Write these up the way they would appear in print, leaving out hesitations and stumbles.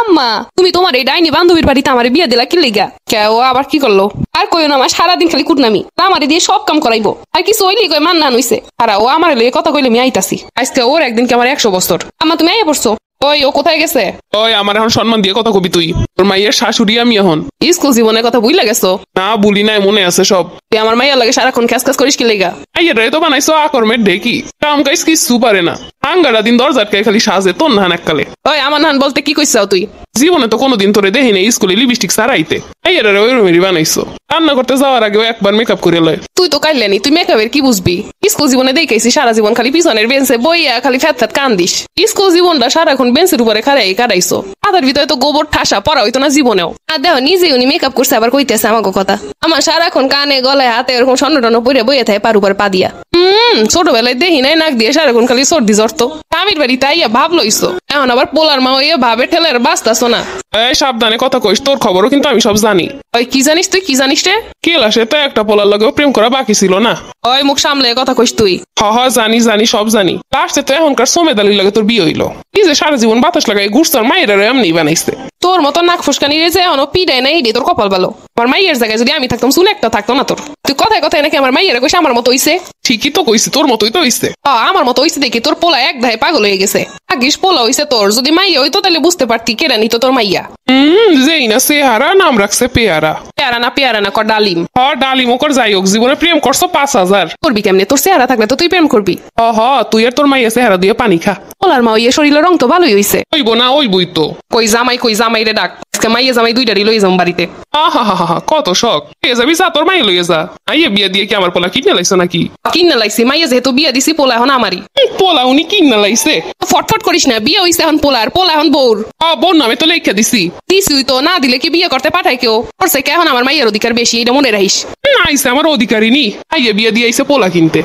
আম্মা তুমি তোমার এই ডাইনি বান্ধবীর বাড়িতে আমার বিয়ে দিলা কি লিগা? কেউ আবার কি করলো? আর কইও না, আমার সারাদিন খালি কুটনামি, আমারে দিয়ে সব কাম করাইবো। আর কিছু হইলি কই মান না নইছে। আর ও আমার লইয়ে কথা কইলে আমি আইতাছি। আজকে ওর একদিন কি আমার 100 বছর। আম্মা তুমি আইয়া পড়ছো? ওই ও কোথায় গেছে? ওই আমার এখন সম্মান দিয়ে কথা কবি তুই। তোর মাইয়ের শাশুড়ি আমি এখন। স্কুল জীবনের কথা বুইলা গেছো? না বলি নাই, মনে আছে সব। তুই আমার মাইয়ার লাগে সারাক্ষণ খ্যাস খ্যাস করিস কি লিগা? আইয়ারে তো বানাইছো আকর্মের ঢেকি, কাম কাজ কিছু পারে না। আঙ্গারা দিন দরজাটকায় খালি সাজে তোর নাহান এককালে। ওই আমার নান বলতে কি কইছাও তুই? জীবনে তো কোনোদিন তোরে দেখি নাই স্কুলে লিপস্টিক সারাইতে। আইয়ারে ওই রুমেরই বানাইছো। রান্না করতে যাওয়ার আগে একবার মেকআপ করে লয়। তুই তো কাইলেনি, তুই মেকআপের কি বুঝবি? স্কুল জীবনে দেখাইছি সারা জীবন খালি পিছনের বেঞ্চে বইয়া খালি ফ্যাত ফ্যাত কান্দিস। স্কুল জীবনটা সারাক্ষণ বেঞ্চের উপরে খাড়াই কাটাইছো। মাথার ভিতরে তো গোবর ঠাসা, পড়া হইতো না জীবনেও। আর দেখো নিজে উনি মেকআপ করছে আবার কইতেছে আমাকে কথা। আমার সারাক্ষণ কানে গলায় হাতে এরকম স্বর্ণ টন্ন পরে বইয়ে থাকে পার উপর পা দিয়া। ছোটবেলায় দেখি নাই নাক দিয়ে সারাক্ষণ খালি সর্দি জ্বর। তো স্বামীর বাড়ি তাই ভাব লইছো, এখন আবার পোলার মা হইয়া ভাবে ঠেলের বাঁচতাছো না। এই সাবধানে কথা কইস, তোর খবরও কিন্তু আমি সব জানি। ওই কি জানিস তুই? কি জানিস রে? কেলাসে তো একটা পোলার লগেও প্রেম করা বাকি ছিল না। ওই মুখ সামলে কথা কইস তুই। জানি জানি সব জানি। লাস্টে তো এখনকার সোমেদ আলীর লাগে তোর বিয়ে হইলো। এই যে সারা জীবন বাতাস লাগাই ঘুরছর মায়ের এমনি বানাইছে। তোর মতো নাক ফুসকানি রে যে এখনো পিড়ায় নাই, তোর কপাল ভালো। আমার মাইয়ের জায়গায় যদি আমি থাকতাম চুল একটা থাকতো না তোর। তুই কথায় কথায় নাকি আমার মাইয়ের কইস আমার মতো হইছে। ঠিকই তো কইছি, তোর মতোই তো হইছে। আমার মতো হইছে দেখি তোর পোলা এক ধায় পাগল হয়ে গেছে। আগিস পোলা হইছে তোর, যদি মাইয়া হইতো তাহলে বুঝতে পারতি কেডা নিত তোর মাইয়া। যেই না চেহারা নাম রাখছে পেয়ারা। পেয়ারা না কর ডালিম। ডালিম ওকর যাই হোক, জীবনে প্রেম করছো 5000। করবি কেমনে? তোর চেহারা থাকলে তো তুই প্রেম করবি। তুই আর তোর মাইয়া চেহারা দিয়ে পানি খা। পোলার মা ইয়ে শরীরের রং তো ভালোই হইছে। ওইব না ওইবই তো। কই জামাই রে ডাক। আজকে মাইয়া জামাই দুইটারই লই যাম বাড়িতে। কত শখ। লইয়ে যাবি যা, তোর মাইয়া লইয়ে যা। আইয়ে বিয়া দিয়ে কি আমার পোলা কিনে লাইছো নাকি? কিনে লাইছি, মাইয়া যেহেতু বিয়া দিছি পোলা এখন আমারই। পোলা উনি কিনে লাইছে? ফটফট করিস না, বিয়ে হইছে এখন পোলার, পোলা এখন বউর। বোন নামে তো লেখা দিছি। দিছুই তো, না দিলে কি বিয়ে করতে পাঠায় কেউ? করছে কে এখন আমার মাইয়ের অধিকার বেশি, এটা মনে রাখিস। না আইসে আমার অধিকারই নি। আইয়ে বিয়া দিয়ে আইসে পোলা কিনতে।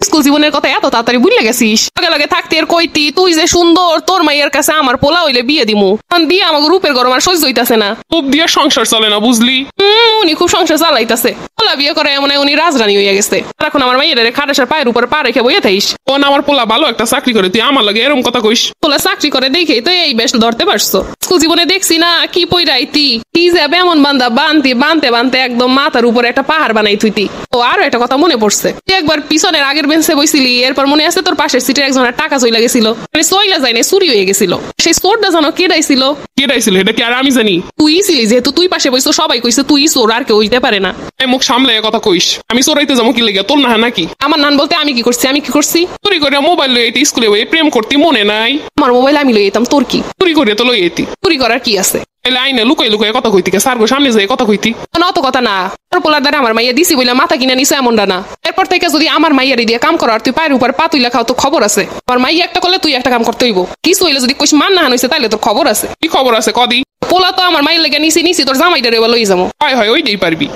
স্কুল জীবনের কথা এত তাড়াতাড়ি ভুলে গেছিস? লগে লগে থাকতে আর কইতি তুই যে সুন্দর, তোর মাইয়ের কাছে আমার পোলা হইলে বিয়ে দিমু। দিয়ে আমাকে রূপের গরম আর সহ্য হইতাছে না। খুব দিয়ে সংসার চলে না বুঝলি। উনি খুব সংসার চালাইতাছে। পোলা বিয়ে করে এমন উনি রাজরানী হইয়া গেছে। এখন আমার মাইয়ের খাটাসের পায়ের উপর পা রেখে বইয়ে থাইস। আমার পোলা ভালো একটা চাকরি করে, তুই আমার লাগে এরকম কথা কইস? পোলা চাকরি করে দেখেই তো এই বেশ ধরতে পারছো। স্কুল জীবনে দেখছি না কি পইরাইতি, কি যাবে এমন বান্দা বানতে একদম মাথার উপরে একটা পাহাড় বানাই থুইতি। ও আরো একটা কথা মনে পড়ছে, একবার পিছনের আগের বেঞ্চে বইছিলি, এরপর মনে আছে তোর পাশের সিটের একজনের টাকা চইলা গেছিল। মানে চইলা যায় না, চুরি হয়ে গেছিল। সেই চোরটা জানো কেডাইছিল? এটা কি আর আমি জানি? তুই ছিলি, যেহেতু তুই পাশে বইছো সবাই কইছে তুই চোর, আর কেউ হইতে পারে না। মুখ সামলে কথা কইস। আমি চোরাইতে যাবো কি লেগে? তোর না নাকি? আমার নান বলতে আমি কি করছি? চুরি করে মোবাইল লই এটি স্কুলে বই প্রেম করতে মনে নাই? আমার মোবাইল আমি লই যেতাম, তোর কি? চুরি করে তো লই এটি। চুরি করার কি আছে? আইনে লুকাই লুকাই কথা কইতি কে? সারগো সামনে যাই কথা কইতি। অত কথা না, তোর পোলার দ্বারা আমার মাইয়া দিছি বলে মাথা কিনে নিছে এমনটা না। এরপর থেকে যদি আমার মাইয়ারি দিয়ে কাম করার তুই পায়ের উপর পা তুইলা খাও তো খবর আছে। আমার মাইয়া একটা করলে তুই একটা কাম করতে হইব। কিছু হইলে যদি কইস মান না হান হইছে তাহলে তোর খবর আছে। কি খবর আছে কদি? পোলা তো আমার মাইয়ের লেগে নিছি তোর জামাইটারে লই যাবো। হয় ওইটাই পারবি।